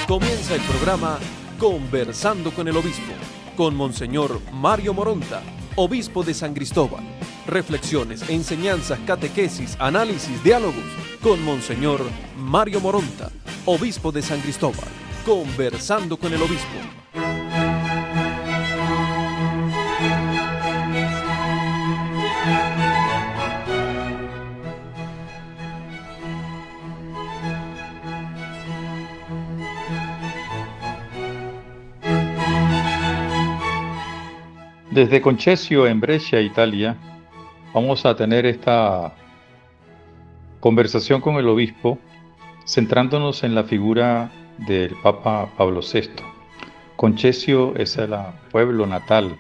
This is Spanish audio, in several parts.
Comienza el programa Conversando con el Obispo, con Monseñor Mario Moronta, Obispo de San Cristóbal. Reflexiones, enseñanzas, catequesis, análisis, diálogos, con Monseñor Mario Moronta, Obispo de San Cristóbal. Conversando con el Obispo. Desde Concesio, en Brescia, Italia, vamos a tener esta conversación con el obispo, centrándonos en la figura del Papa Pablo VI. Concesio es el pueblo natal,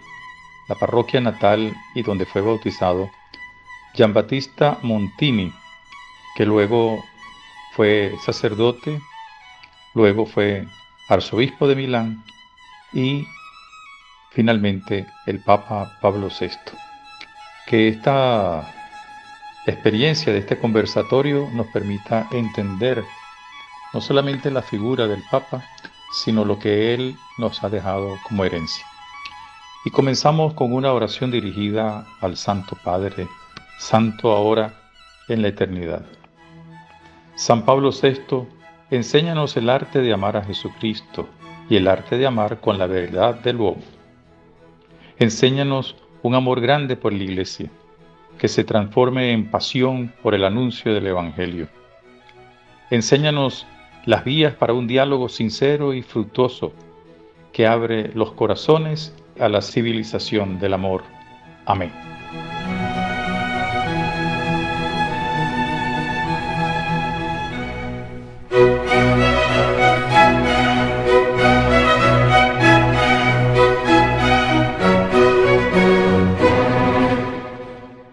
la parroquia natal y donde fue bautizado Giambattista Montini, que luego fue sacerdote, luego fue arzobispo de Milán y finalmente el Papa Pablo VI. Que esta experiencia de este conversatorio nos permita entender no solamente la figura del Papa, sino lo que él nos ha dejado como herencia. Y comenzamos con una oración dirigida al Santo Padre, santo ahora en la eternidad. San Pablo VI, enséñanos el arte de amar a Jesucristo y el arte de amar con la verdad del uomo. Enséñanos un amor grande por la Iglesia, que se transforme en pasión por el anuncio del Evangelio. Enséñanos las vías para un diálogo sincero y fructuoso, que abre los corazones a la civilización del amor. Amén.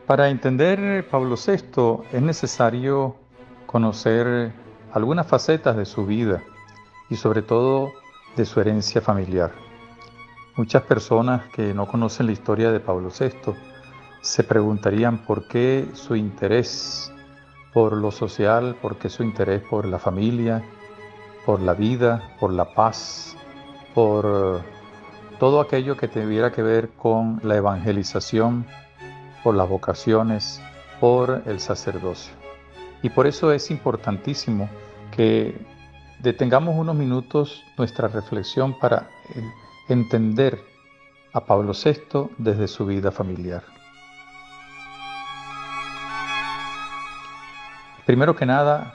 Para entender Pablo VI es necesario conocer algunas facetas de su vida y sobre todo de su herencia familiar. Muchas personas que no conocen la historia de Pablo VI se preguntarían por qué su interés por lo social, por qué su interés por la familia, por la vida, por la paz, por todo aquello que tuviera que ver con la evangelización, por las vocaciones, por el sacerdocio. Y por eso es importantísimo que detengamos unos minutos nuestra reflexión para entender a Pablo VI desde su vida familiar. Primero que nada,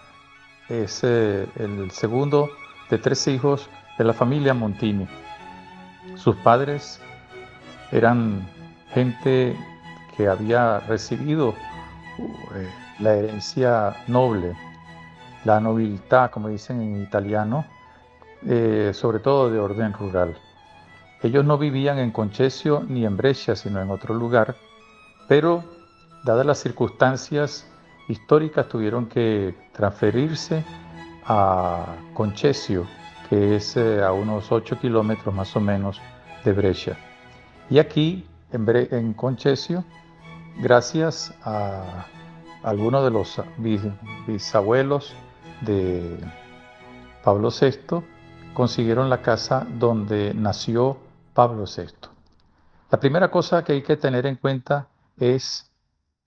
es el segundo de 3 hijos de la familia Montini. Sus padres eran gente que había recibido la herencia noble, la nobiltà, como dicen en italiano, sobre todo de orden rural. Ellos no vivían en Concesio ni en Brescia, sino en otro lugar, pero dadas las circunstancias históricas tuvieron que transferirse a Concesio, que es a unos 8 kilómetros más o menos de Brescia. Y aquí, en Concesio, gracias a algunos de los bisabuelos de Pablo VI, consiguieron la casa donde nació Pablo VI. La primera cosa que hay que tener en cuenta es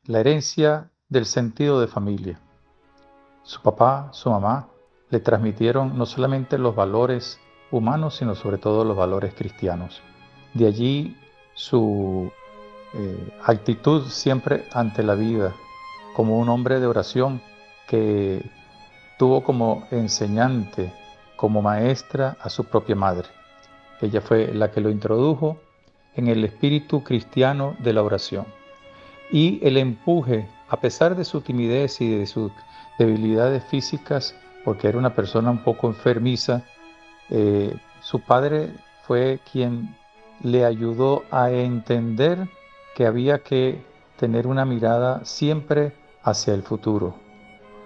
la herencia del sentido de familia. Su papá, su mamá, le transmitieron no solamente los valores humanos, sino sobre todo los valores cristianos. De allí su actitud siempre ante la vida, como un hombre de oración que tuvo como enseñante, como maestra a su propia madre. Ella fue la que lo introdujo en el espíritu cristiano de la oración. Y el empuje, a pesar de su timidez y de sus debilidades físicas, porque era una persona un poco enfermiza, su padre fue quien le ayudó a entender que había que tener una mirada siempre hacia el futuro,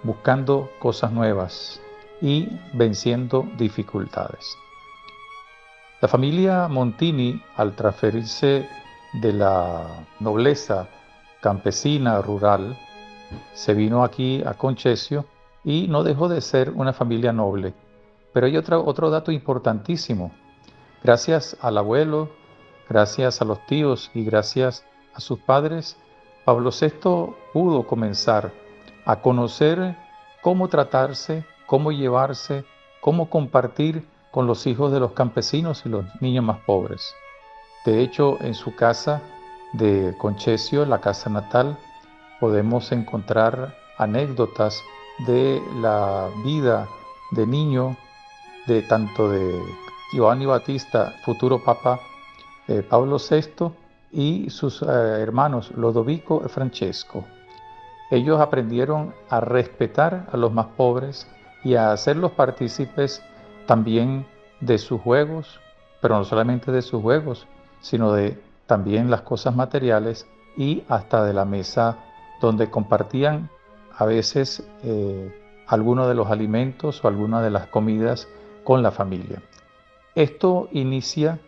buscando cosas nuevas y venciendo dificultades. La familia Montini, al transferirse de la nobleza campesina rural, se vino aquí a Concesio y no dejó de ser una familia noble. Pero hay otro dato importantísimo. Gracias al abuelo, gracias a los tíos y gracias a sus padres, Pablo VI pudo comenzar a conocer cómo tratarse, cómo llevarse, cómo compartir con los hijos de los campesinos y los niños más pobres. De hecho, en su casa de Concesio, la casa natal, podemos encontrar anécdotas de la vida de niño de tanto de Giovanni Battista, futuro Papa Pablo VI, y sus hermanos Lodovico y Francesco. Ellos aprendieron a respetar a los más pobres y a hacerlos partícipes también de sus juegos, pero no solamente de sus juegos, sino de también las cosas materiales y hasta de la mesa donde compartían a veces algunos de los alimentos o algunas de las comidas con la familia. Esto inicia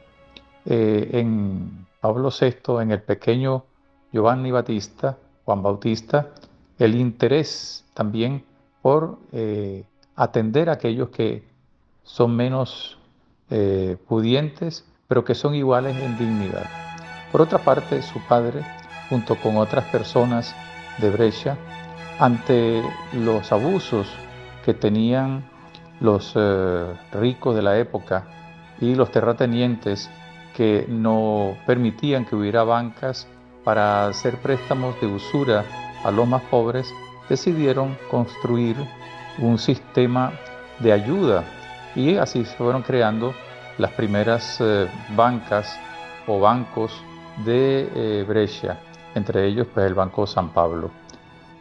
en Pablo VI, en el pequeño Giovanni Battista, Juan Bautista, el interés también por atender a aquellos que son menos pudientes, pero que son iguales en dignidad. Por otra parte, su padre, junto con otras personas de Brescia, ante los abusos que tenían los ricos de la época y los terratenientes que no permitían que hubiera bancas para hacer préstamos de usura a los más pobres, decidieron construir un sistema de ayuda y así se fueron creando las primeras bancas o bancos de Brescia, entre ellos pues el Banco San Pablo,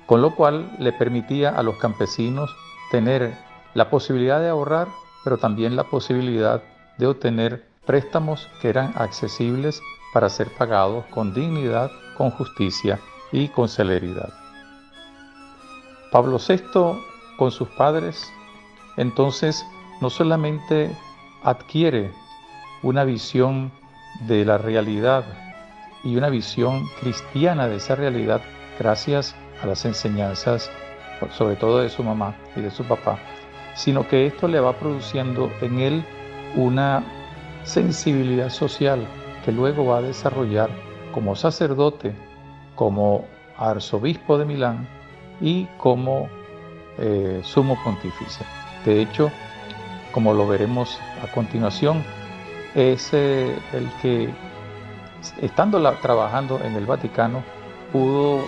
con lo cual le permitía a los campesinos tener la posibilidad de ahorrar, pero también la posibilidad de obtener préstamos que eran accesibles para ser pagados con dignidad, con justicia y con celeridad. Pablo VI, con sus padres, entonces no solamente adquiere una visión de la realidad y una visión cristiana de esa realidad gracias a las enseñanzas, sobre todo de su mamá y de su papá, sino que esto le va produciendo en él una sensibilidad social que luego va a desarrollar como sacerdote, como arzobispo de Milán y como sumo pontífice. De hecho, como lo veremos a continuación, es el que, estando trabajando en el Vaticano, pudo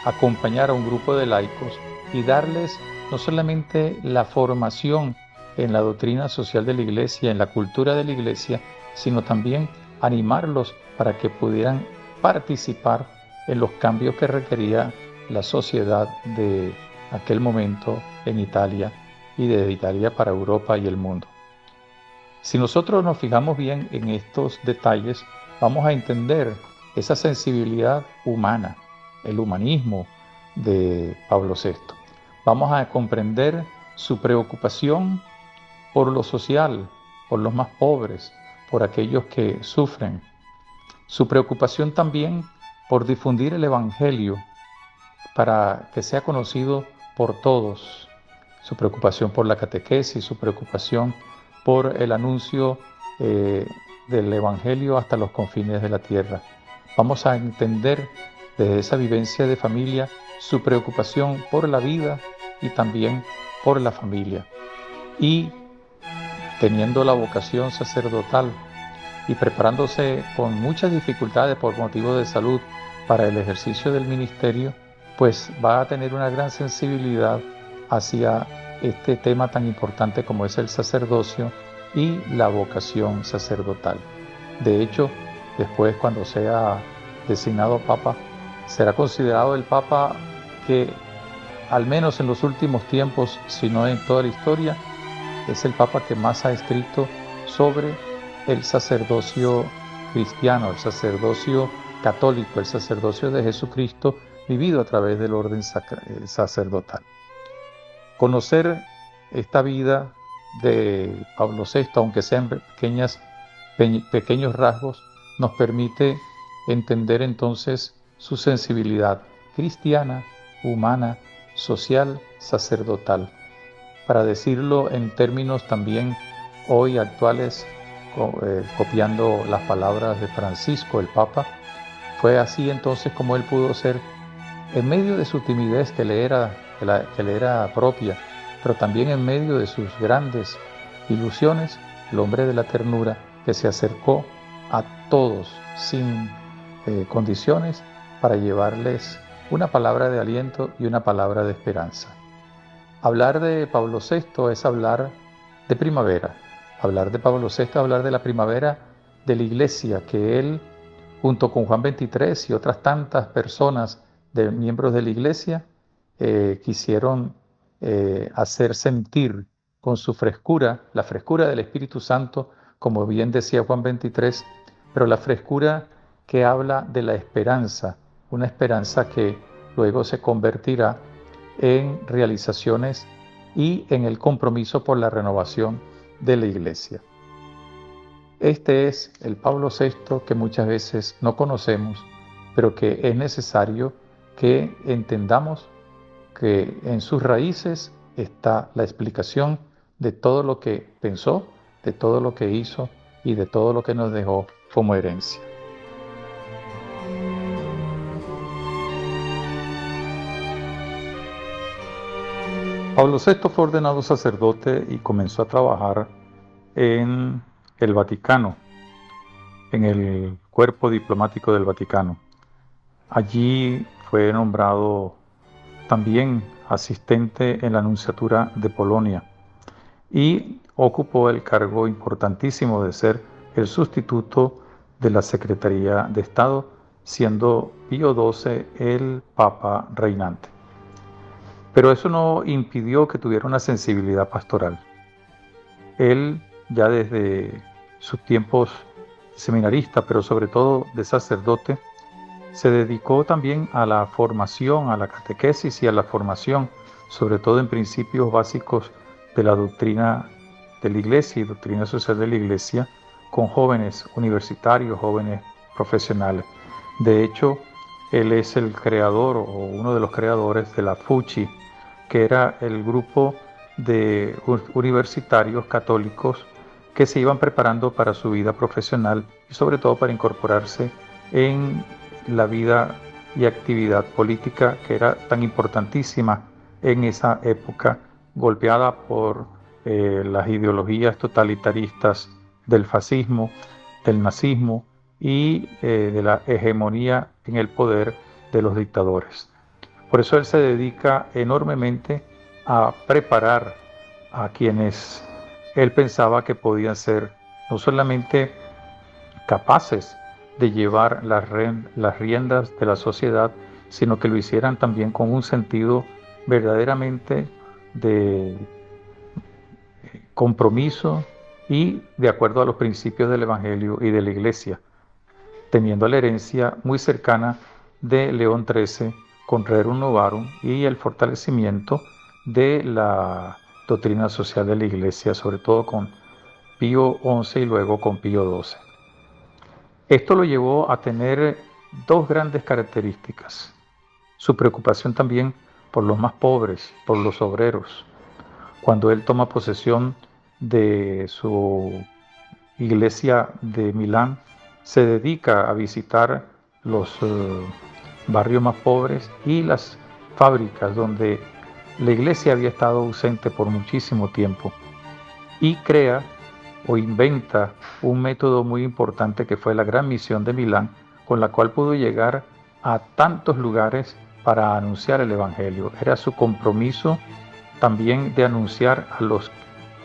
acompañar a un grupo de laicos y darles no solamente la formación en la doctrina social de la Iglesia, en la cultura de la Iglesia, sino también animarlos para que pudieran participar en los cambios que requería la sociedad de aquel momento en Italia y de Italia para Europa y el mundo. Si nosotros nos fijamos bien en estos detalles, vamos a entender esa sensibilidad humana, el humanismo de Pablo VI. Vamos a comprender su preocupación por lo social, por los más pobres, por aquellos que sufren. Su preocupación también por difundir el Evangelio para que sea conocido por todos. Su preocupación por la catequesis, su preocupación por el anuncio del Evangelio hasta los confines de la tierra. Vamos a entender desde esa vivencia de familia su preocupación por la vida y también por la familia. Y teniendo la vocación sacerdotal y preparándose con muchas dificultades por motivos de salud para el ejercicio del ministerio, pues va a tener una gran sensibilidad hacia este tema tan importante como es el sacerdocio y la vocación sacerdotal. De hecho, después cuando sea designado papa, será considerado el papa que, al menos en los últimos tiempos, si no en toda la historia, es el papa que más ha escrito sobre el sacerdocio cristiano, el sacerdocio católico, el sacerdocio de Jesucristo vivido a través del orden sacerdotal. Conocer esta vida de Pablo VI, aunque sean pequeños rasgos, nos permite entender entonces su sensibilidad cristiana, humana, social, sacerdotal. para decirlo en términos también hoy actuales, copiando las palabras de Francisco, el Papa. Fue así entonces como él pudo ser, en medio de su timidez que le era propia, pero también en medio de sus grandes ilusiones, el hombre de la ternura que se acercó a todos sin condiciones para llevarles una palabra de aliento y una palabra de esperanza. Hablar de Pablo VI es hablar de primavera. Hablar de Pablo VI es hablar de la primavera de la Iglesia que él, junto con Juan XXIII y otras tantas personas miembros de la Iglesia, quisieron hacer sentir con su frescura, la frescura del Espíritu Santo, como bien decía Juan XXIII, pero la frescura que habla de la esperanza, una esperanza que luego se convertirá en realizaciones y en el compromiso por la renovación de la Iglesia. Este es el Pablo VI que muchas veces no conocemos, pero que es necesario que entendamos que en sus raíces está la explicación de todo lo que pensó, de todo lo que hizo y de todo lo que nos dejó como herencia. Pablo VI fue ordenado sacerdote y comenzó a trabajar en el Vaticano, en el cuerpo diplomático del Vaticano. Allí fue nombrado también asistente en la Nunciatura de Polonia y ocupó el cargo importantísimo de ser el sustituto de la Secretaría de Estado, siendo Pío XII el Papa reinante. Pero eso no impidió que tuviera una sensibilidad pastoral. Él, ya desde sus tiempos seminarista, pero sobre todo de sacerdote, se dedicó también a la formación, a la catequesis y a la formación, sobre todo en principios básicos de la doctrina de la Iglesia y doctrina social de la Iglesia, con jóvenes universitarios, jóvenes profesionales. De hecho, él es el creador o uno de los creadores de la FUCI, que era el grupo de universitarios católicos que se iban preparando para su vida profesional y sobre todo para incorporarse en la vida y actividad política que era tan importantísima en esa época, golpeada por las ideologías totalitaristas del fascismo, del nazismo y de la hegemonía en el poder de los dictadores. Por eso él se dedica enormemente a preparar a quienes él pensaba que podían ser no solamente capaces de llevar las riendas de la sociedad, sino que lo hicieran también con un sentido verdaderamente de compromiso y de acuerdo a los principios del Evangelio y de la Iglesia, teniendo la herencia muy cercana de León XIII con Rerum Novarum y el fortalecimiento de la doctrina social de la Iglesia, sobre todo con Pío XI y luego con Pío XII. Esto lo llevó a tener dos grandes características. Su preocupación también por los más pobres, por los obreros. Cuando él toma posesión de su iglesia de Milán, se dedica a visitar los barrios más pobres y las fábricas donde la iglesia había estado ausente por muchísimo tiempo y crea o inventa un método muy importante que fue la Gran Misión de Milán, con la cual pudo llegar a tantos lugares para anunciar el Evangelio. Era su compromiso también de anunciar a los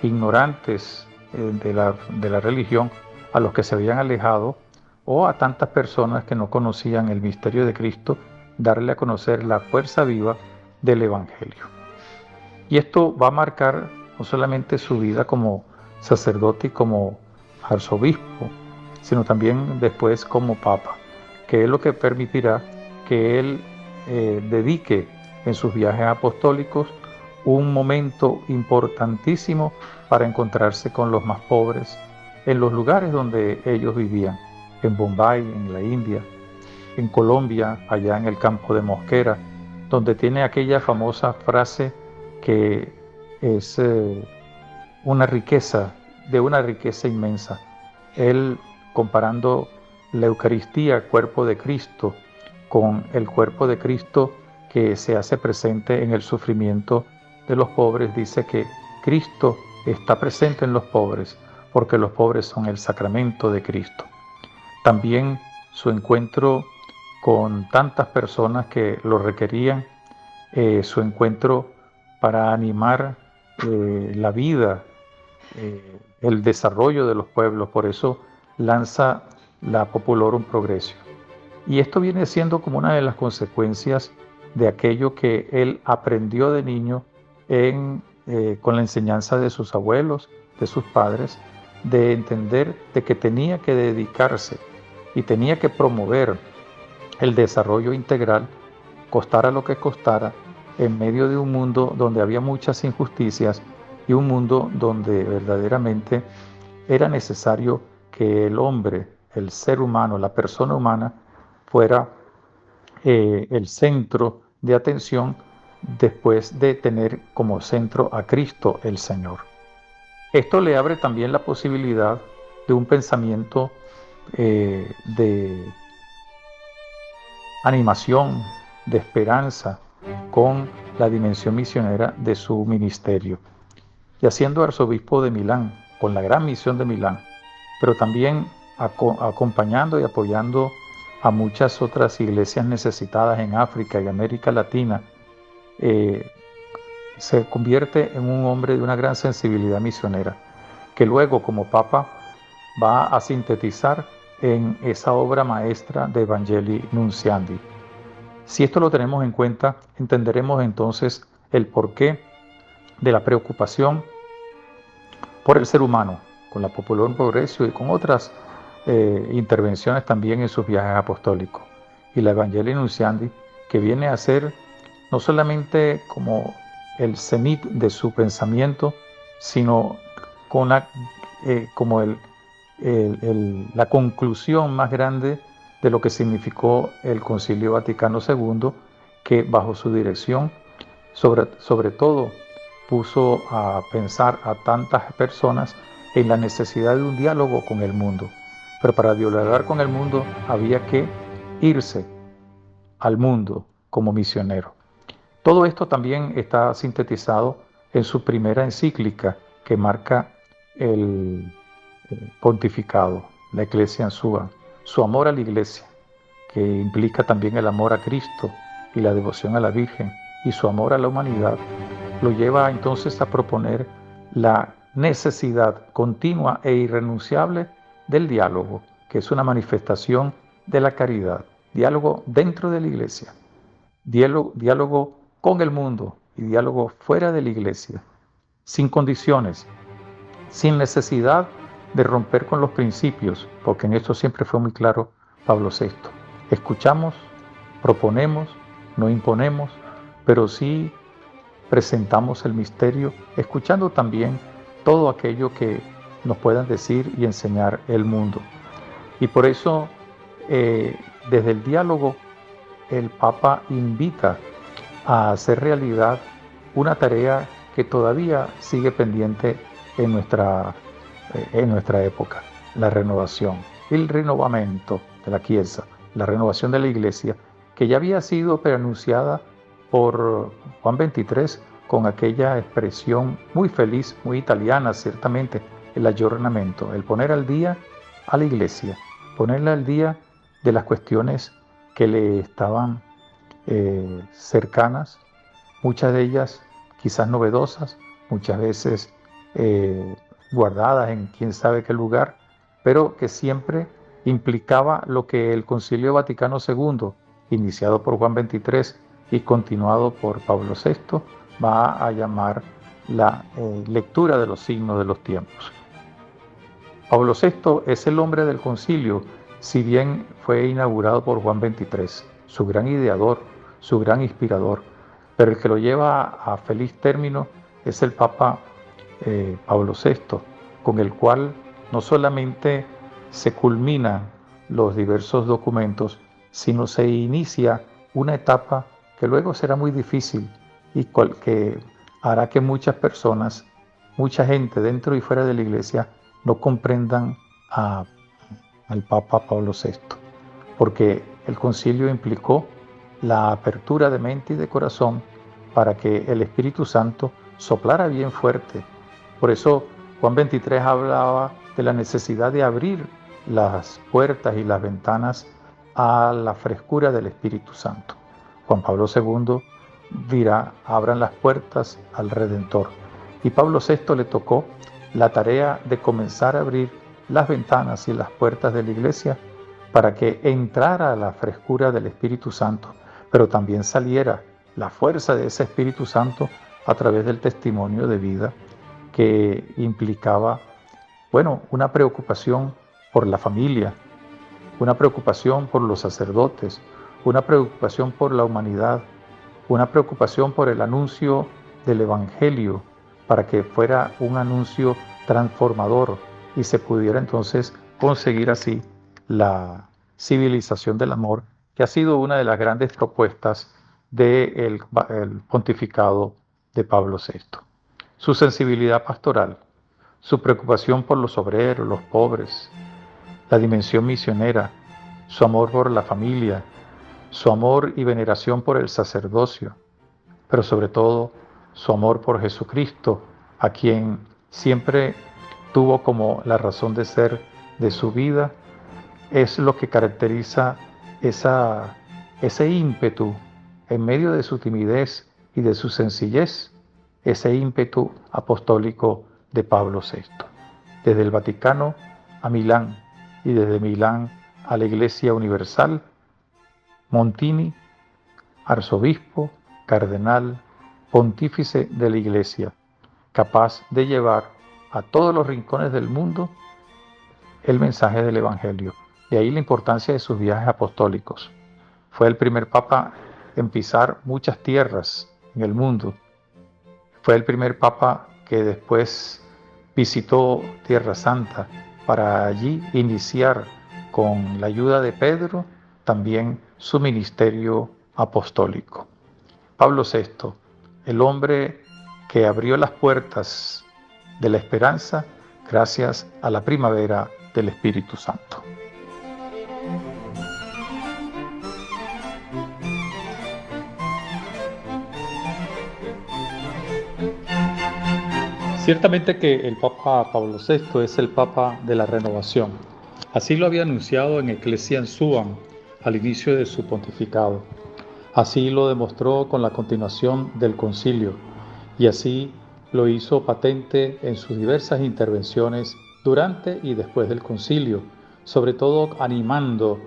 ignorantes de la religión, a los que se habían alejado, o a tantas personas que no conocían el misterio de Cristo, darle a conocer la fuerza viva del Evangelio. Y esto va a marcar no solamente su vida como sacerdote y como arzobispo, sino también después como papa, que es lo que permitirá que él dedique en sus viajes apostólicos un momento importantísimo para encontrarse con los más pobres en los lugares donde ellos vivían, en Bombay, en la India, en Colombia, allá en el campo de Mosquera, donde tiene aquella famosa frase que es una riqueza inmensa. Él, comparando la Eucaristía, cuerpo de Cristo, con el cuerpo de Cristo que se hace presente en el sufrimiento de los pobres, dice que Cristo está presente en los pobres porque los pobres son el sacramento de Cristo. También su encuentro con tantas personas que lo requerían, su encuentro para animar la vida, el desarrollo de los pueblos. Por eso lanza la Populorum Progressio. Y esto viene siendo como una de las consecuencias de aquello que él aprendió de niño con la enseñanza de sus abuelos, de sus padres, de entender de que tenía que dedicarse y tenía que promover el desarrollo integral, costara lo que costara, en medio de un mundo donde había muchas injusticias y un mundo donde verdaderamente era necesario que el hombre, el ser humano, la persona humana, fuera el centro de atención después de tener como centro a Cristo el Señor. Esto le abre también la posibilidad de un pensamiento de animación, de esperanza con la dimensión misionera de su ministerio. Y siendo arzobispo de Milán, con la gran misión de Milán, pero también acompañando y apoyando a muchas otras iglesias necesitadas en África y América Latina, se convierte en un hombre de una gran sensibilidad misionera, que luego como Papa va a sintetizar en esa obra maestra de Evangelii Nunciandi. Si esto lo tenemos en cuenta, entenderemos entonces el porqué de la preocupación por el ser humano, con la Populorum Progressio y con otras intervenciones también en sus viajes apostólicos. Y la Evangelii Nunciandi, que viene a ser no solamente como el cenit de su pensamiento, sino con como la conclusión más grande de lo que significó el Concilio Vaticano II, que bajo su dirección sobre todo puso a pensar a tantas personas en la necesidad de un diálogo con el mundo. Pero para dialogar con el mundo había que irse al mundo como misionero. Todo esto también está sintetizado en su primera encíclica que marca el pontificado, la Ecclesia Sua, su amor a la Iglesia, que implica también el amor a Cristo y la devoción a la Virgen, y su amor a la humanidad, lo lleva entonces a proponer la necesidad continua e irrenunciable del diálogo, que es una manifestación de la caridad, diálogo dentro de la Iglesia, diálogo con el mundo y diálogo fuera de la Iglesia, sin condiciones, sin necesidad de romper con los principios, porque en esto siempre fue muy claro Pablo VI. Escuchamos, proponemos, no imponemos, pero sí presentamos el misterio, escuchando también todo aquello que nos puedan decir y enseñar el mundo. Y por eso, desde el diálogo, el Papa invita a hacer realidad una tarea que todavía sigue pendiente en nuestra época, la renovación, el renovamiento de la Chiesa, la renovación de la Iglesia, que ya había sido preanunciada por Juan XXIII con aquella expresión muy feliz, muy italiana ciertamente, el aggiornamento, el poner al día a la Iglesia, ponerla al día de las cuestiones que le estaban cercanas, muchas de ellas quizás novedosas, muchas veces guardadas en quién sabe qué lugar, pero que siempre implicaba lo que el Concilio Vaticano II, iniciado por Juan XXIII y continuado por Pablo VI, va a llamar la lectura de los signos de los tiempos. Pablo VI es el hombre del concilio, si bien fue inaugurado por Juan XXIII, su gran ideador, su gran inspirador, pero el que lo lleva a feliz término es el Papa Pablo VI, con el cual no solamente se culminan los diversos documentos, sino se inicia una etapa que luego será muy difícil y que hará que muchas personas, mucha gente dentro y fuera de la iglesia no comprendan al Papa Pablo VI, porque el concilio implicó la apertura de mente y de corazón para que el Espíritu Santo soplara bien fuerte. Por eso Juan 23 hablaba de la necesidad de abrir las puertas y las ventanas a la frescura del Espíritu Santo. Juan Pablo II dirá: abran las puertas al Redentor. Y Pablo VI le tocó la tarea de comenzar a abrir las ventanas y las puertas de la iglesia para que entrara la frescura del Espíritu Santo, pero también saliera la fuerza de ese Espíritu Santo a través del testimonio de vida que implicaba, una preocupación por la familia, una preocupación por los sacerdotes, una preocupación por la humanidad, una preocupación por el anuncio del Evangelio, para que fuera un anuncio transformador y se pudiera entonces conseguir así la civilización del amor, que ha sido una de las grandes propuestas del pontificado de Pablo VI. Su sensibilidad pastoral, su preocupación por los obreros, los pobres, la dimensión misionera, su amor por la familia, su amor y veneración por el sacerdocio, pero sobre todo su amor por Jesucristo, a quien siempre tuvo como la razón de ser de su vida, es lo que caracteriza ese ímpetu en medio de su timidez y de su sencillez, ese ímpetu apostólico de Pablo VI. Desde el Vaticano a Milán y desde Milán a la Iglesia Universal, Montini, arzobispo, cardenal, pontífice de la Iglesia, capaz de llevar a todos los rincones del mundo el mensaje del Evangelio. De ahí la importancia de sus viajes apostólicos. Fue el primer papa en pisar muchas tierras en el mundo. Fue el primer papa que después visitó Tierra Santa para allí iniciar, con la ayuda de Pedro, también su ministerio apostólico. Pablo VI, el hombre que abrió las puertas de la esperanza gracias a la primavera del Espíritu Santo. Ciertamente que el Papa Pablo VI es el Papa de la renovación. Así lo había anunciado en Ecclesiam Suam al inicio de su pontificado. Así lo demostró con la continuación del concilio y así lo hizo patente en sus diversas intervenciones durante y después del concilio, sobre todo animando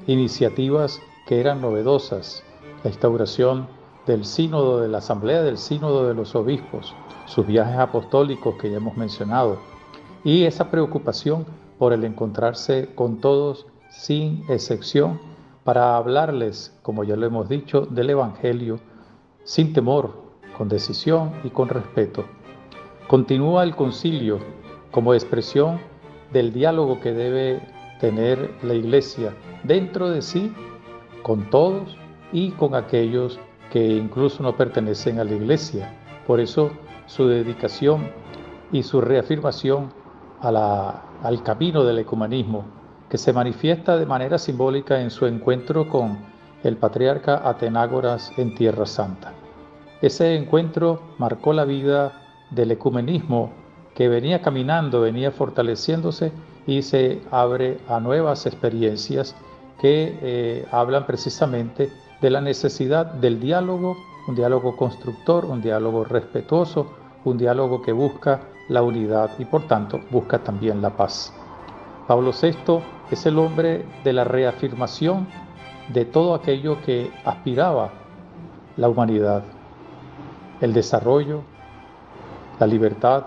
iniciativas que eran novedosas: la instauración del sínodo, de la asamblea del sínodo de los obispos, sus viajes apostólicos que ya hemos mencionado, y esa preocupación por el encontrarse con todos sin excepción para hablarles, como ya lo hemos dicho, del Evangelio sin temor, con decisión y con respeto. Continúa el concilio como expresión del diálogo que debe tener la Iglesia dentro de sí, con todos y con aquellos que incluso no pertenecen a la Iglesia. Por eso su dedicación y su reafirmación al camino del ecumenismo, que se manifiesta de manera simbólica en su encuentro con el patriarca Atenágoras en Tierra Santa. Ese encuentro marcó la vida del ecumenismo, que venía caminando, venía fortaleciéndose y se abre a nuevas experiencias que hablan precisamente de la necesidad del diálogo, un diálogo constructor, un diálogo respetuoso, un diálogo que busca la unidad y por tanto busca también la paz. Pablo VI es el hombre de la reafirmación de todo aquello que aspiraba la humanidad: el desarrollo, la libertad,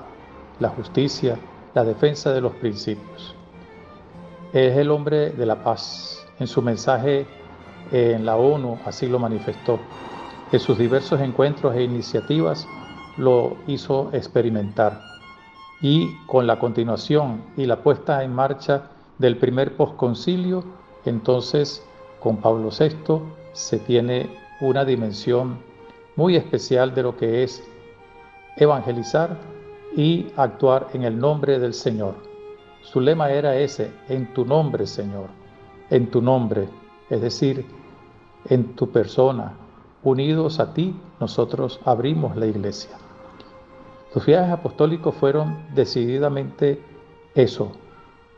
la justicia, la defensa de los principios. Es el hombre de la paz. En su mensaje en la ONU así lo manifestó. En sus diversos encuentros e iniciativas lo hizo experimentar. Y con la continuación y la puesta en marcha del primer posconcilio, entonces con Pablo VI se tiene una dimensión muy especial de lo que es evangelizar y actuar en el nombre del Señor. Su lema era ese: en tu nombre, Señor, en tu nombre, es decir, en tu persona, unidos a ti, nosotros abrimos la iglesia. Los viajes apostólicos fueron decididamente eso,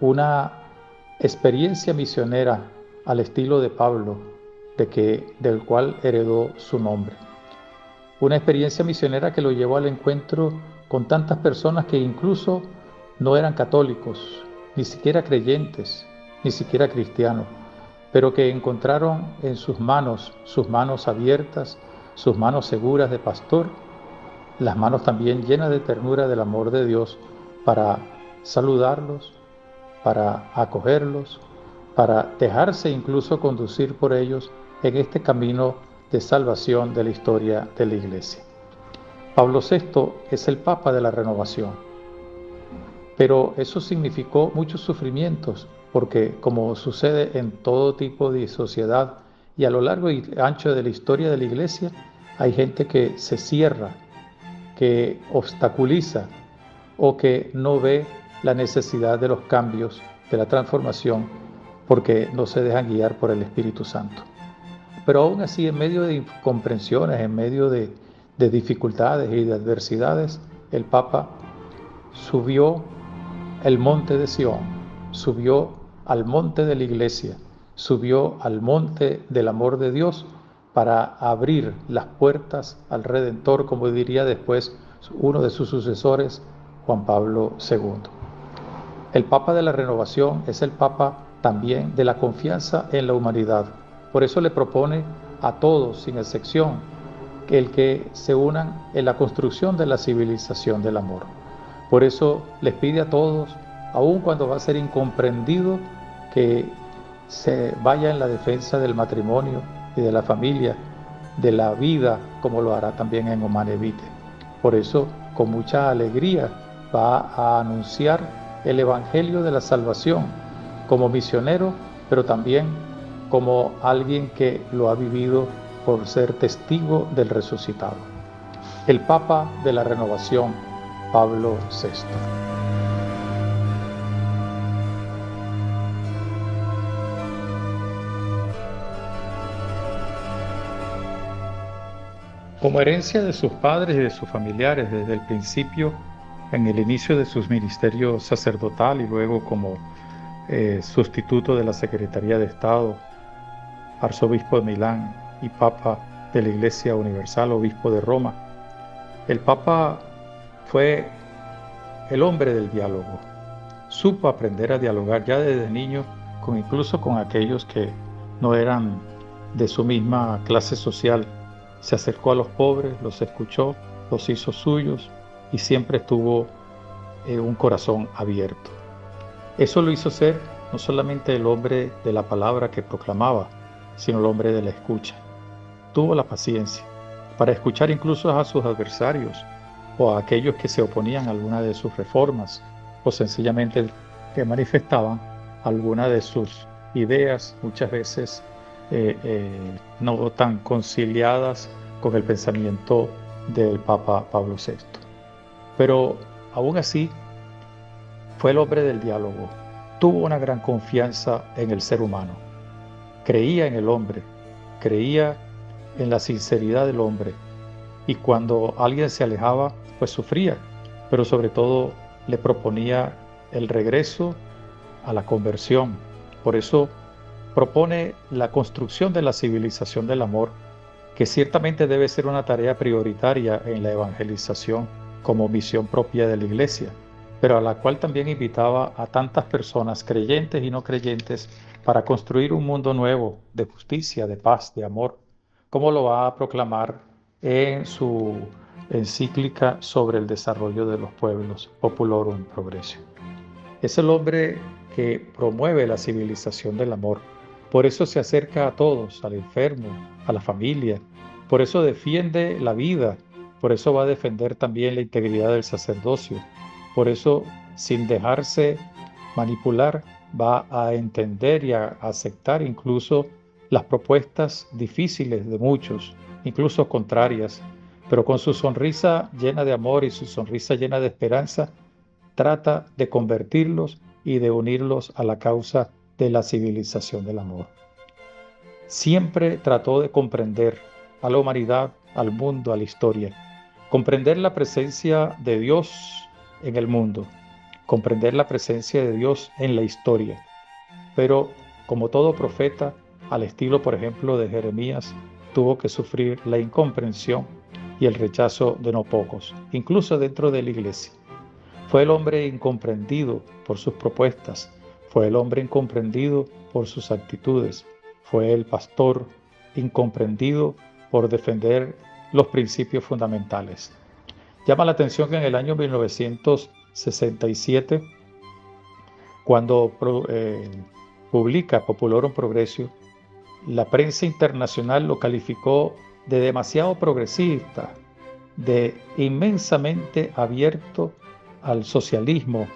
una experiencia misionera al estilo de Pablo, del cual heredó su nombre. Una experiencia misionera que lo llevó al encuentro con tantas personas que incluso no eran católicos, ni siquiera creyentes, ni siquiera cristianos, pero que encontraron en sus manos abiertas, sus manos seguras de pastor, las manos también llenas de ternura del amor de Dios, para saludarlos, para acogerlos, para dejarse incluso conducir por ellos en este camino de salvación de la historia de la Iglesia. Pablo VI es el Papa de la Renovación, pero eso significó muchos sufrimientos, porque como sucede en todo tipo de sociedad y a lo largo y ancho de la historia de la Iglesia, hay gente que se cierra, que obstaculiza o que no ve la necesidad de los cambios, de la transformación, porque no se dejan guiar por el Espíritu Santo. Pero aún así, en medio de incomprensiones, en medio de dificultades y de adversidades, el Papa subió el monte de Sion, subió al monte de la Iglesia, subió al monte del amor de Dios para abrir las puertas al Redentor, como diría después uno de sus sucesores, Juan Pablo II. El Papa de la Renovación es el Papa también de la confianza en la humanidad. Por eso le propone a todos, sin excepción, que se unan en la construcción de la civilización del amor. Por eso les pide a todos, aun cuando va a ser incomprendido, que se vaya en la defensa del matrimonio y de la familia, de la vida, como lo hará también en Humanae Vitae. Por eso, con mucha alegría, va a anunciar el Evangelio de la Salvación como misionero, pero también como alguien que lo ha vivido por ser testigo del resucitado. El Papa de la Renovación, Pablo VI. Como herencia de sus padres y de sus familiares desde el principio, en el inicio de sus ministerios sacerdotal y luego como sustituto de la Secretaría de Estado, arzobispo de Milán y Papa de la Iglesia Universal, obispo de Roma, el Papa fue el hombre del diálogo. Supo aprender a dialogar ya desde niño, incluso con aquellos que no eran de su misma clase social. Se acercó a los pobres, los escuchó, los hizo suyos y siempre tuvo un corazón abierto. Eso lo hizo ser no solamente el hombre de la palabra que proclamaba, sino el hombre de la escucha. Tuvo la paciencia para escuchar incluso a sus adversarios o a aquellos que se oponían a alguna de sus reformas o sencillamente que manifestaban alguna de sus ideas, muchas veces no tan conciliadas con el pensamiento del Papa Pablo VI. Pero aún así fue el hombre del diálogo, tuvo una gran confianza en el ser humano, creía en el hombre, creía en la sinceridad del hombre, y cuando alguien se alejaba, pues sufría, pero sobre todo le proponía el regreso a la conversión. Por eso propone la construcción de la civilización del amor, que ciertamente debe ser una tarea prioritaria en la evangelización como misión propia de la Iglesia, pero a la cual también invitaba a tantas personas, creyentes y no creyentes, para construir un mundo nuevo de justicia, de paz, de amor, como lo va a proclamar en su encíclica sobre el desarrollo de los pueblos, Populorum Progressio. Es el hombre que promueve la civilización del amor. Por eso se acerca a todos, al enfermo, a la familia. Por eso defiende la vida. Por eso va a defender también la integridad del sacerdocio. Por eso, sin dejarse manipular, va a entender y a aceptar incluso las propuestas difíciles de muchos, incluso contrarias, pero con su sonrisa llena de amor y su sonrisa llena de esperanza, trata de convertirlos y de unirlos a la causa de la civilización del amor. Siempre trató de comprender a la humanidad, al mundo, a la historia, comprender la presencia de Dios en el mundo, comprender la presencia de Dios en la historia. Pero, como todo profeta, al estilo, por ejemplo, de Jeremías, tuvo que sufrir la incomprensión y el rechazo de no pocos, incluso dentro de la iglesia. Fue el hombre incomprendido por sus propuestas, fue el hombre incomprendido por sus actitudes, fue el pastor incomprendido por defender los principios fundamentales. Llama la atención que en el año 1967, cuando publica Populorum Progressio, la prensa internacional lo calificó de demasiado progresista, de inmensamente abierto al socialismo,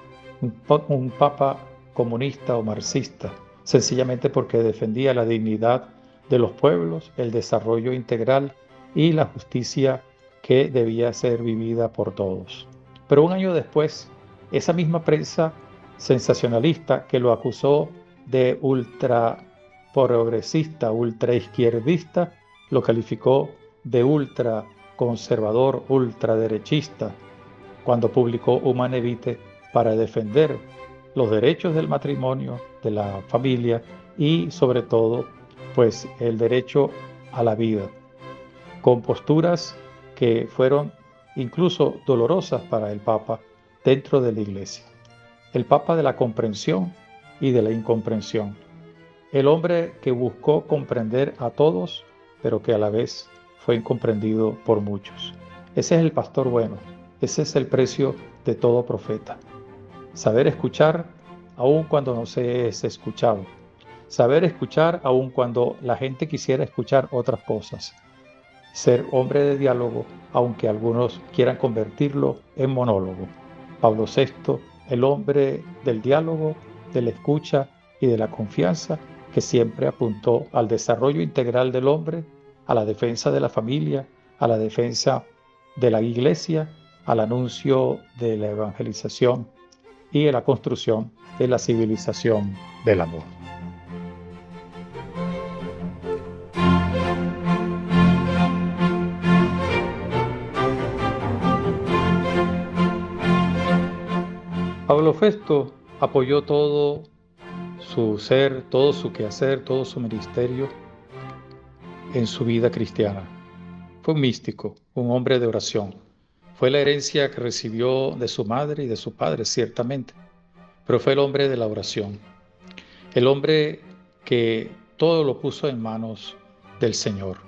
un papa comunista o marxista, sencillamente porque defendía la dignidad de los pueblos, el desarrollo integral y la justicia que debía ser vivida por todos. Pero un año después, esa misma prensa sensacionalista que lo acusó de ultraprogresista, ultraizquierdista, lo calificó de ultraconservador, ultraderechista, cuando publicó Humane Vitae para defender los derechos del matrimonio, de la familia y sobre todo, pues el derecho a la vida, con posturas que fueron incluso dolorosas para el Papa dentro de la Iglesia. El Papa de la comprensión y de la incomprensión. El hombre que buscó comprender a todos, pero que a la vez fue incomprendido por muchos. Ese es el pastor bueno, ese es el precio de todo profeta. Saber escuchar aun cuando no se es escuchado. Saber escuchar aun cuando la gente quisiera escuchar otras cosas. Ser hombre de diálogo, aunque algunos quieran convertirlo en monólogo. Pablo VI, el hombre del diálogo, de la escucha y de la confianza, que siempre apuntó al desarrollo integral del hombre, a la defensa de la familia, a la defensa de la iglesia, al anuncio de la evangelización y a la construcción de la civilización del amor. Pablo VI apoyó todo su ser, todo su quehacer, todo su ministerio en su vida cristiana. Fue un místico, un hombre de oración. Fue la herencia que recibió de su madre y de su padre, ciertamente, pero fue el hombre de la oración. El hombre que todo lo puso en manos del Señor.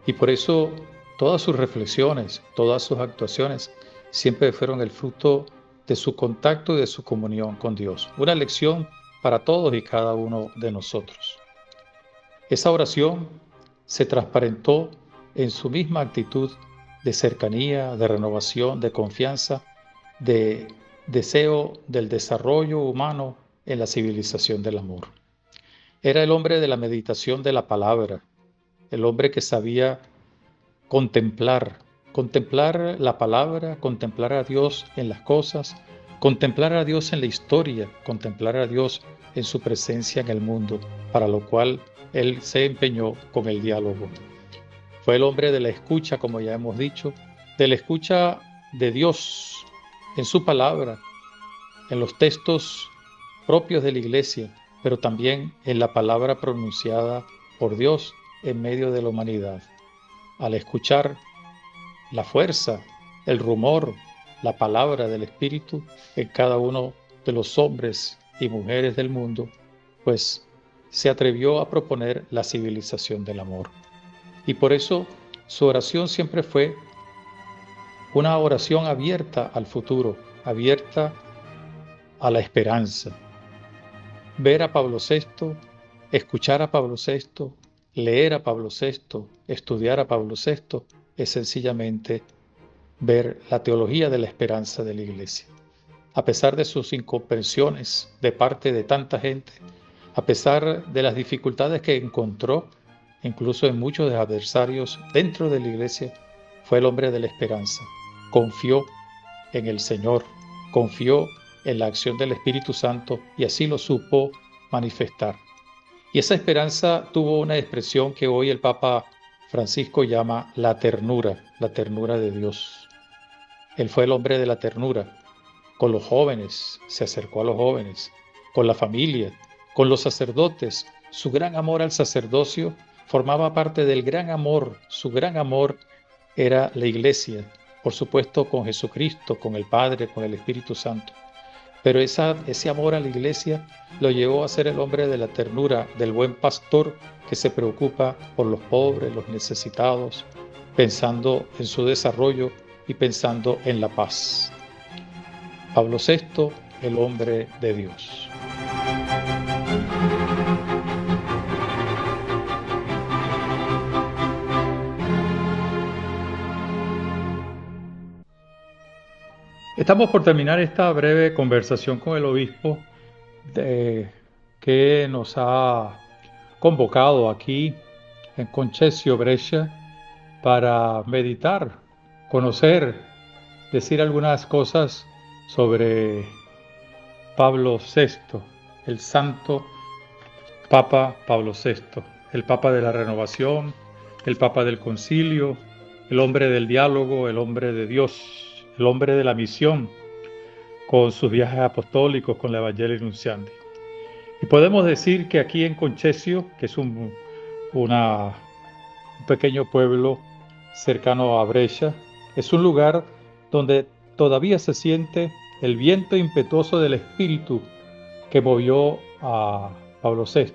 Y por eso todas sus reflexiones, todas sus actuaciones siempre fueron el fruto de su contacto y de su comunión con Dios. Una lección para todos y cada uno de nosotros. Esa oración se transparentó en su misma actitud de cercanía, de renovación, de confianza, de deseo del desarrollo humano en la civilización del amor. Era el hombre de la meditación de la palabra, el hombre que sabía contemplar la palabra, contemplar a Dios en las cosas, contemplar a Dios en la historia, contemplar a Dios en su presencia en el mundo, para lo cual él se empeñó con el diálogo. Fue el hombre de la escucha, como ya hemos dicho, de la escucha de Dios en su palabra, en los textos propios de la iglesia, pero también en la palabra pronunciada por Dios en medio de la humanidad. Al escuchar la fuerza, el rumor, la palabra del Espíritu en cada uno de los hombres y mujeres del mundo, pues se atrevió a proponer la civilización del amor. Y por eso su oración siempre fue una oración abierta al futuro, abierta a la esperanza. Ver a Pablo VI, escuchar a Pablo VI, leer a Pablo VI, estudiar a Pablo VI, es sencillamente ver la teología de la esperanza de la Iglesia. A pesar de sus incomprensiones de parte de tanta gente, a pesar de las dificultades que encontró, incluso en muchos de los adversarios dentro de la Iglesia, fue el hombre de la esperanza. Confió en el Señor, confió en la acción del Espíritu Santo y así lo supo manifestar. Y esa esperanza tuvo una expresión que hoy el Papa Francisco llama la ternura de Dios. Él fue el hombre de la ternura. Con los jóvenes, se acercó a los jóvenes, con la familia, con los sacerdotes. Su gran amor al sacerdocio formaba parte del gran amor. Su gran amor era la Iglesia, por supuesto con Jesucristo, con el Padre, con el Espíritu Santo. Pero ese amor a la Iglesia lo llevó a ser el hombre de la ternura, del buen pastor que se preocupa por los pobres, los necesitados, pensando en su desarrollo y pensando en la paz. Pablo VI, el hombre de Dios. Estamos por terminar esta breve conversación con el obispo que nos ha convocado aquí en Concesio Brescia para meditar, conocer, decir algunas cosas sobre Pablo VI, el santo Papa Pablo VI, el Papa de la Renovación, el Papa del Concilio, el hombre del diálogo, el hombre de Dios, el hombre de la misión, con sus viajes apostólicos, con la Evangelii Nuntiandi. Y podemos decir que aquí en Concesio, que es un pequeño pueblo cercano a Brescia, es un lugar donde todavía se siente el viento impetuoso del Espíritu que movió a Pablo VI,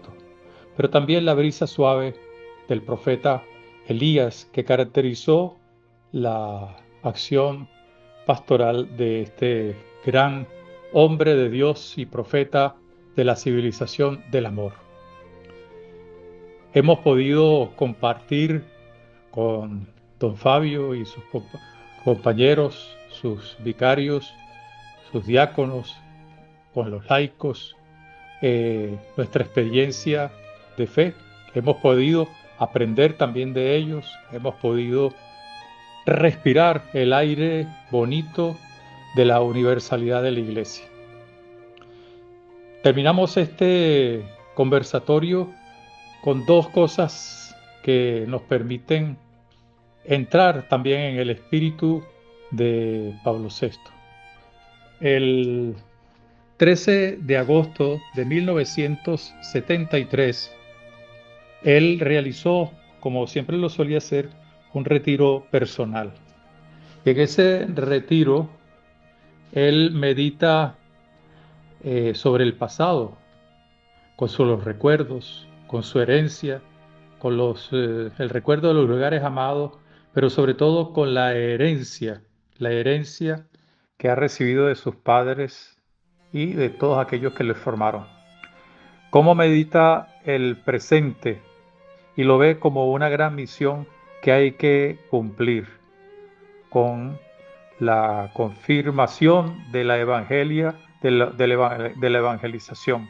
pero también la brisa suave del profeta Elías que caracterizó la acción pastoral de este gran hombre de Dios y profeta de la civilización del amor. Hemos podido compartir con don Fabio y sus compañeros, sus vicarios, sus diáconos, con los laicos, nuestra experiencia de fe. Hemos podido aprender también de ellos, hemos podido respirar el aire bonito de la universalidad de la Iglesia. Terminamos este conversatorio con dos cosas que nos permiten entrar también en el espíritu de Pablo VI. El 13 de agosto de 1973, él realizó, como siempre lo solía hacer, un retiro personal. Y en ese retiro, él medita sobre el pasado, con sus recuerdos, con su herencia, con el recuerdo de los lugares amados, pero sobre todo con la herencia que ha recibido de sus padres y de todos aquellos que le formaron. Cómo medita el presente y lo ve como una gran misión que hay que cumplir con la confirmación de la evangelia, de la evangelización,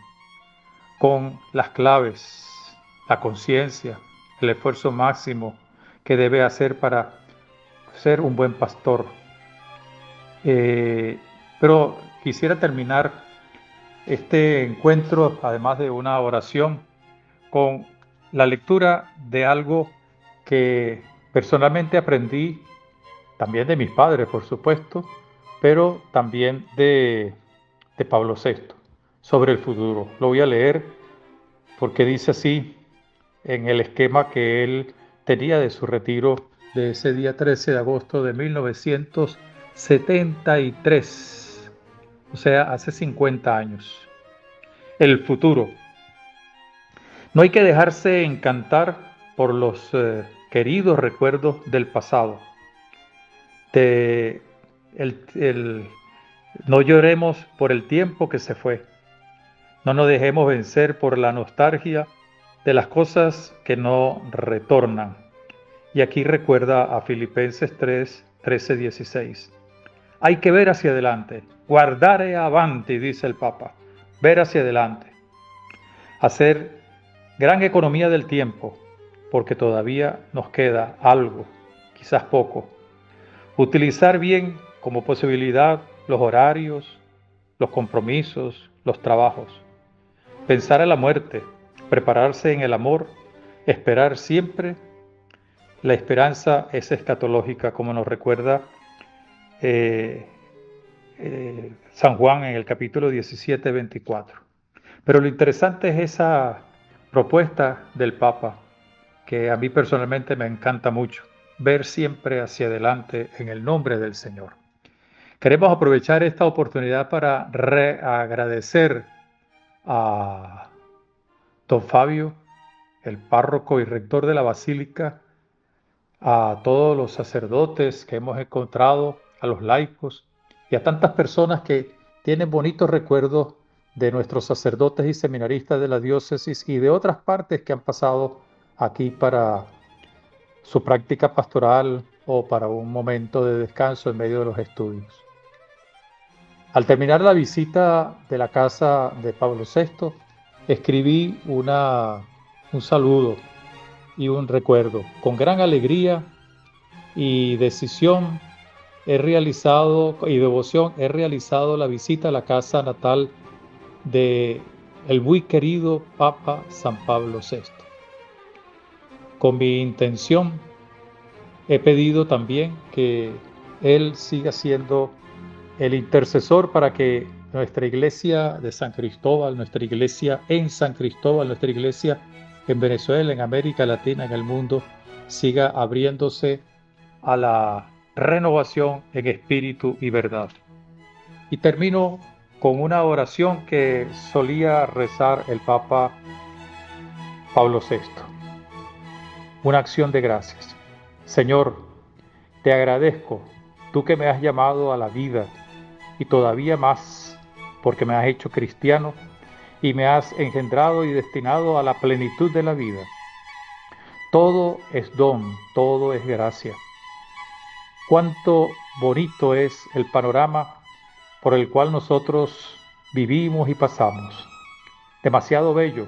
con las claves, la conciencia, el esfuerzo máximo que debe hacer para ser un buen pastor. Pero quisiera terminar este encuentro, además de una oración, con la lectura de algo que personalmente aprendí, también de mis padres, por supuesto, pero también de Pablo VI, sobre el futuro. Lo voy a leer porque dice así en el esquema que él tenía de su retiro de ese día 13 de agosto de 1973, o sea, hace 50 años. El futuro. No hay que dejarse encantar por los queridos recuerdos del pasado. No lloremos por el tiempo que se fue. No nos dejemos vencer por la nostalgia de las cosas que no retornan. Y aquí recuerda a Filipenses 3, 13, 16. Hay que ver hacia adelante. Guardare avanti, dice el Papa. Ver hacia adelante. Hacer gran economía del tiempo, porque todavía nos queda algo, quizás poco, Utilizar bien como posibilidad los horarios, los compromisos, los trabajos. Pensar en la muerte, prepararse en el amor, esperar siempre. La esperanza es escatológica, como nos recuerda San Juan en el capítulo 17, 24. Pero lo interesante es esa propuesta del Papa, que a mí personalmente me encanta mucho, ver siempre hacia adelante en el nombre del Señor. Queremos aprovechar esta oportunidad para agradecer a don Fabio, el párroco y rector de la Basílica, a todos los sacerdotes que hemos encontrado, a los laicos y a tantas personas que tienen bonitos recuerdos de nuestros sacerdotes y seminaristas de la diócesis y de otras partes que han pasado aquí para su práctica pastoral o para un momento de descanso en medio de los estudios. Al terminar la visita de la casa de Pablo VI, escribí un saludo y un recuerdo. Con gran alegría y decisión y devoción he realizado la visita a la casa natal de el muy querido Papa San Pablo VI. Con mi intención he pedido también que él siga siendo el intercesor para que nuestra iglesia de San Cristóbal, nuestra iglesia en San Cristóbal, nuestra iglesia en Venezuela, en América Latina, en el mundo, siga abriéndose a la renovación en espíritu y verdad. Y termino con una oración que solía rezar el Papa Pablo VI. Una acción de gracias. Señor, te agradezco, tú que me has llamado a la vida y todavía más porque me has hecho cristiano y me has engendrado y destinado a la plenitud de la vida. Todo es don, todo es gracia. Cuánto bonito es el panorama por el cual nosotros vivimos y pasamos. Demasiado bello,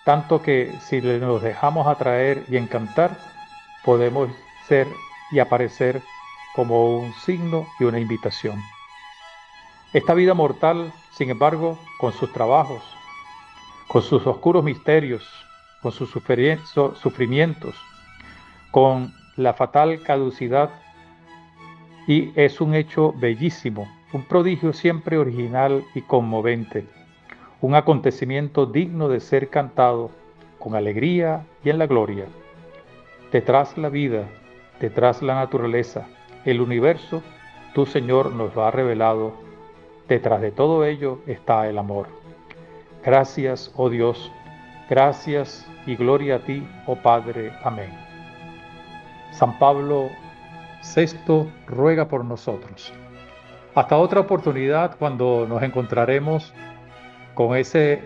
tanto que si nos dejamos atraer y encantar, podemos ser y aparecer como un signo y una invitación. Esta vida mortal, sin embargo, con sus trabajos, con sus oscuros misterios, con sus sufrimientos, con la fatal caducidad, y es un hecho bellísimo, un prodigio siempre original y conmovente, un acontecimiento digno de ser cantado con alegría y en la gloria. Detrás la vida, detrás la naturaleza, el universo, tu Señor nos lo ha revelado. Detrás de todo ello está el amor. Gracias, oh Dios, gracias y gloria a ti, oh Padre. Amén. San Pablo VI ruega por nosotros. Hasta otra oportunidad cuando nos encontraremos con ese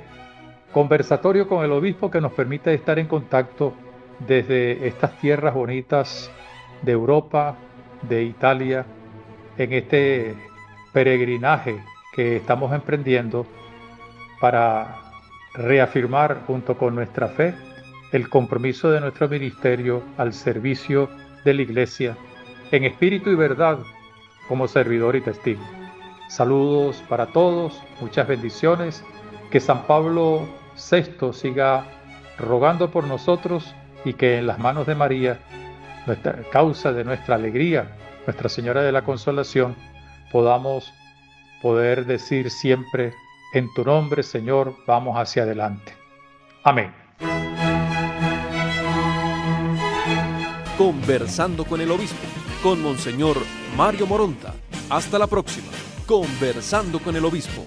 conversatorio con el obispo que nos permite estar en contacto desde estas tierras bonitas de Europa, de Italia, en este peregrinaje que estamos emprendiendo para reafirmar junto con nuestra fe el compromiso de nuestro ministerio al servicio de la Iglesia en espíritu y verdad como servidor y testigo. Saludos para todos, muchas bendiciones, que San Pablo VI siga rogando por nosotros y que en las manos de María, nuestra causa de nuestra alegría, Nuestra Señora de la Consolación, podamos poder decir siempre, en tu nombre, Señor, vamos hacia adelante. Amén. Conversando con el Obispo, con Monseñor Mario Moronta. Hasta la próxima. Conversando con el Obispo.